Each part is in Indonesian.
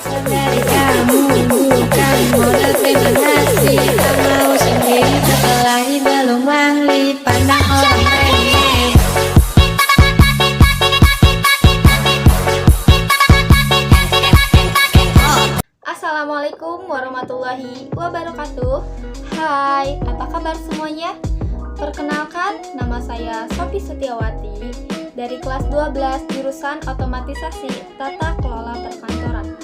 Dari kamu bukan model terima kasih. Tak mau sendiri sekelahi belum ahli. Pandang orang lain. Assalamualaikum warahmatullahi wabarakatuh. Hai, apa kabar semuanya? Perkenalkan, nama saya Sophie Setiawati dari kelas 12 jurusan Otomatisasi Tata Kelola Perkantoran.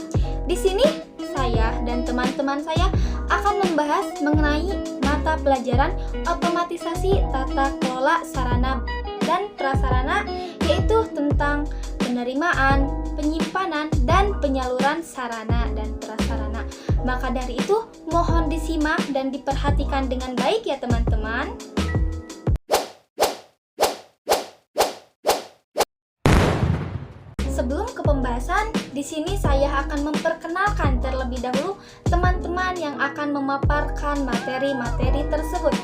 Di sini saya dan teman-teman saya akan membahas mengenai mata pelajaran Otomatisasi Tata Kelola Sarana dan Prasarana, yaitu tentang penerimaan, penyimpanan, dan penyaluran sarana dan prasarana. Maka dari itu, mohon disimak dan diperhatikan dengan baik ya teman-teman. Sebelum ke pembahasan, di sini saya akan memperkenalkan terlebih dahulu teman-teman yang akan memaparkan materi-materi tersebut.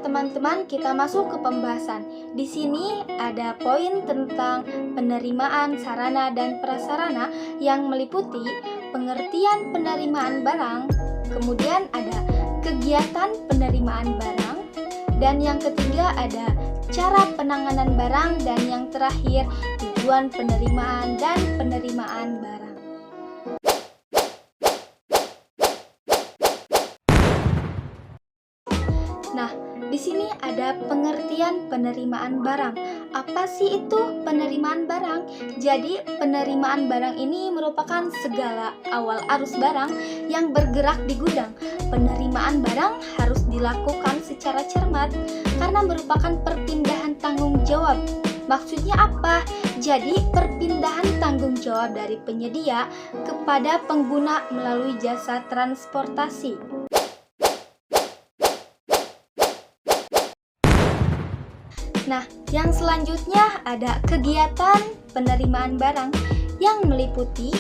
Teman-teman, kita masuk ke pembahasan. Di sini ada poin tentang penerimaan sarana dan prasarana yang meliputi pengertian penerimaan barang, kemudian ada kegiatan penerimaan barang, dan yang ketiga ada cara penanganan barang, dan yang terakhir tujuan penerimaan dan penerimaan barang. Nah, di sini ada pengertian penerimaan barang. Apa sih itu penerimaan barang? Jadi, penerimaan barang ini merupakan segala awal arus barang yang bergerak di gudang. Penerimaan barang harus dilakukan secara cermat karena merupakan perpindahan tanggung jawab. Maksudnya apa? Jadi, perpindahan tanggung jawab dari penyedia kepada pengguna melalui jasa transportasi. Nah, yang selanjutnya ada kegiatan penerimaan barang yang meliputi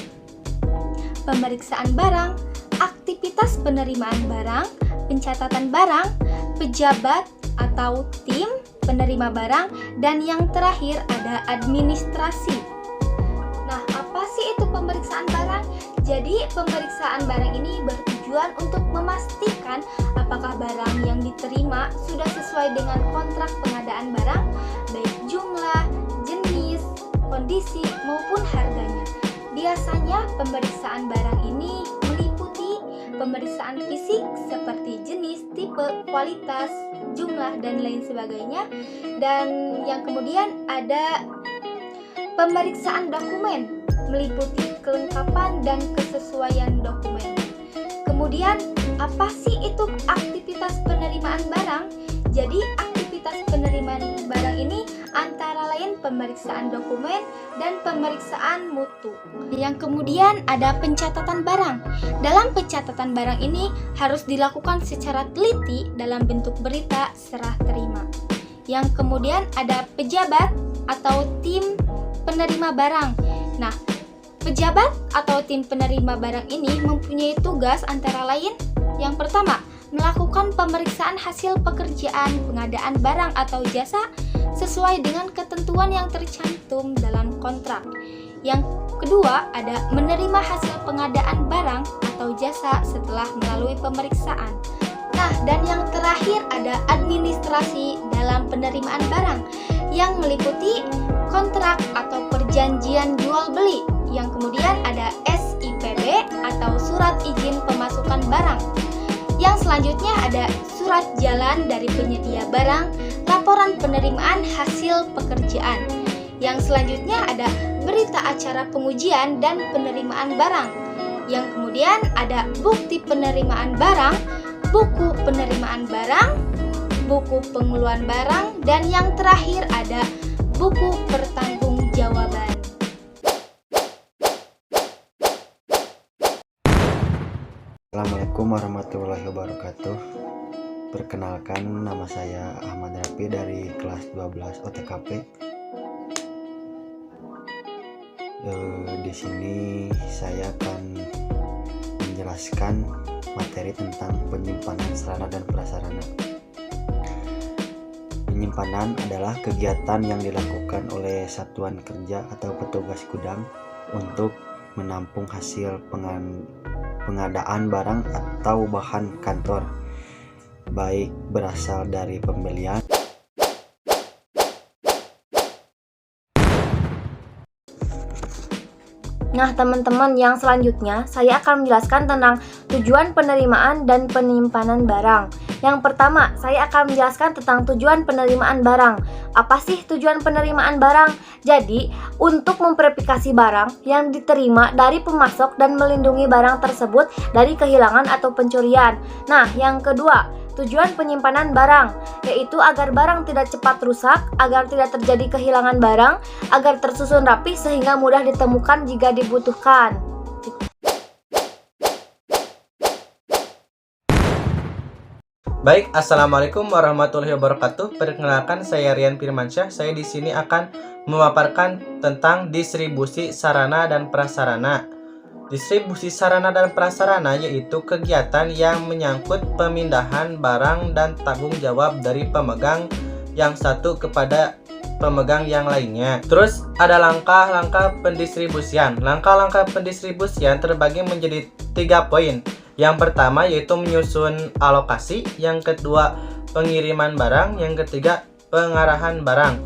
pemeriksaan barang, aktivitas penerimaan barang, pencatatan barang, pejabat atau tim penerima barang, dan yang terakhir ada administrasi. Nah, apa sih itu pemeriksaan barang? Jadi, pemeriksaan barang ini bertujuan untuk memastikan apakah barang yang diterima sudah sesuai dengan kontrak pengadaan barang, baik jumlah, jenis, kondisi, maupun harganya. Biasanya pemeriksaan barang ini meliputi pemeriksaan fisik seperti jenis, tipe, kualitas, jumlah, dan lain sebagainya. Dan yang kemudian ada pemeriksaan dokumen, meliputi kelengkapan dan kesesuaian dokumen. Kemudian, apa sih itu aktivitas penerimaan barang? Jadi, aktivitas penerimaan barang ini antara lain pemeriksaan dokumen dan pemeriksaan mutu. Yang kemudian ada pencatatan barang. Dalam pencatatan barang ini harus dilakukan secara teliti dalam bentuk berita serah terima. Yang kemudian ada pejabat atau tim penerima barang. Nah, pejabat atau tim penerima barang ini mempunyai tugas antara lain yang pertama, melakukan pemeriksaan hasil pekerjaan pengadaan barang atau jasa sesuai dengan ketentuan yang tercantum dalam kontrak. Yang kedua, ada menerima hasil pengadaan barang atau jasa setelah melalui pemeriksaan. Nah, dan yang terakhir ada administrasi dalam penerimaan barang yang meliputi kontrak atau perjanjian jual beli. Yang kemudian ada SIPB atau surat izin pemasukan barang. Yang selanjutnya ada surat jalan dari penyedia barang, laporan penerimaan hasil pekerjaan. Yang selanjutnya ada berita acara pengujian dan penerimaan barang. Yang kemudian ada bukti penerimaan barang, buku penerimaan barang, buku pengeluaran barang, dan yang terakhir ada buku pertanggungjawaban. Assalamualaikum warahmatullahi wabarakatuh. Perkenalkan, nama saya Ahmad Rafi dari kelas 12 OTKP. Di sini saya akan menjelaskan materi tentang penyimpanan sarana dan prasarana. Penyimpanan adalah kegiatan yang dilakukan oleh satuan kerja atau petugas gudang untuk menampung hasil pengadaan barang atau bahan kantor, baik berasal dari pembelian Nah, teman-teman, yang selanjutnya saya akan menjelaskan tentang tujuan penerimaan dan penyimpanan barang. Yang pertama, saya akan menjelaskan tentang tujuan penerimaan barang. Apa sih tujuan penerimaan barang? Jadi, untuk memverifikasi barang yang diterima dari pemasok dan melindungi barang tersebut dari kehilangan atau pencurian. Nah, yang kedua, tujuan penyimpanan barang, yaitu agar barang tidak cepat rusak, agar tidak terjadi kehilangan barang, agar tersusun rapi sehingga mudah ditemukan jika dibutuhkan. Baik, assalamualaikum warahmatullahi wabarakatuh. Perkenalkan, saya Rian Firmansyah. Saya di sini akan memaparkan tentang distribusi sarana dan prasarana. Distribusi sarana dan prasarana yaitu kegiatan yang menyangkut pemindahan barang dan tanggung jawab dari pemegang yang satu kepada pemegang yang lainnya. Terus ada langkah-langkah pendistribusian. Langkah-langkah pendistribusian terbagi menjadi 3 poin. Yang pertama yaitu menyusun alokasi, yang kedua pengiriman barang, yang ketiga pengarahan barang.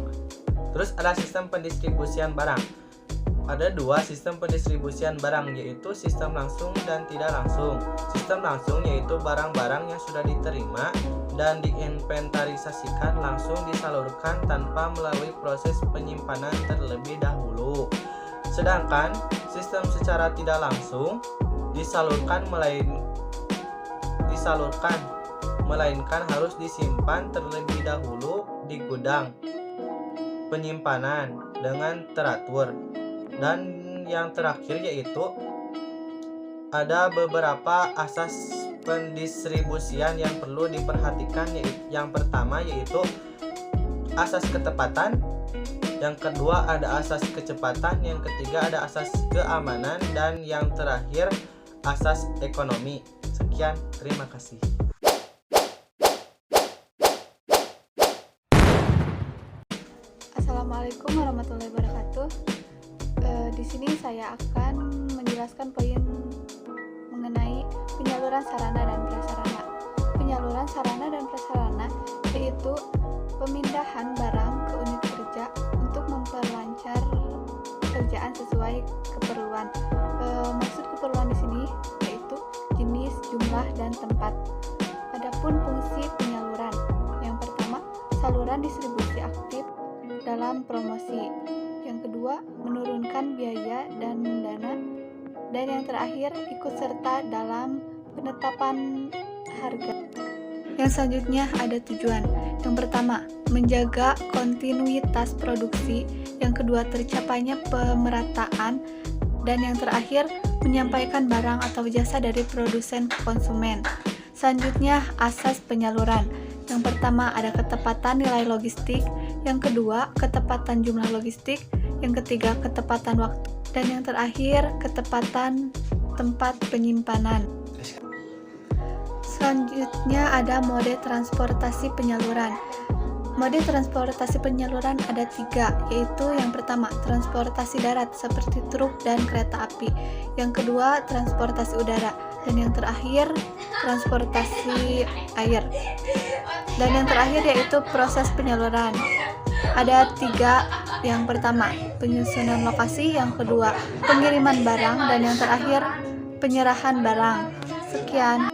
Terus ada sistem pendistribusian barang. Ada 2 sistem pendistribusian barang, yaitu sistem langsung dan tidak langsung. Sistem langsung yaitu barang-barang yang sudah diterima dan diinventarisasikan langsung disalurkan tanpa melalui proses penyimpanan terlebih dahulu. Sedangkan sistem secara tidak langsung disalurkan melainkan harus disimpan terlebih dahulu di gudang penyimpanan dengan teratur. Dan yang terakhir yaitu ada beberapa asas pendistribusian yang perlu diperhatikan. Yang pertama yaitu asas ketepatan, yang kedua ada asas kecepatan, yang ketiga ada asas keamanan, dan yang terakhir asas ekonomi. Sekian, terima kasih. Assalamualaikum warahmatullahi wabarakatuh. Di sini saya akan menjelaskan poin mengenai penyaluran sarana dan prasarana. Penyaluran sarana dan prasarana yaitu pemindahan barang ke unit kerja untuk memperlancar pekerjaan sesuai keperluan. Maksud keperluan di sini yaitu jenis, jumlah, dan tempat. Adapun fungsi penyaluran, yang pertama, saluran distribusi aktif dalam promosi. Yang kedua, menurunkan biaya dan dana. Dan yang terakhir, ikut serta dalam penetapan harga. Yang selanjutnya ada tujuan. Yang pertama, menjaga kontinuitas produksi. Yang kedua, tercapainya pemerataan. Dan yang terakhir, menyampaikan barang atau jasa dari produsen ke konsumen. Selanjutnya, asas penyaluran. Yang pertama ada ketepatan nilai logistik, yang kedua ketepatan jumlah logistik, yang ketiga ketepatan waktu, dan yang terakhir ketepatan tempat penyimpanan. Selanjutnya ada mode transportasi penyaluran. Mode transportasi penyaluran ada 3, yaitu yang pertama transportasi darat seperti truk dan kereta api, yang kedua transportasi udara, dan yang terakhir transportasi air. Dan yang terakhir yaitu proses penyaluran. Ada 3, yang pertama penyusunan lokasi, yang kedua pengiriman barang, dan yang terakhir penyerahan barang. Sekian.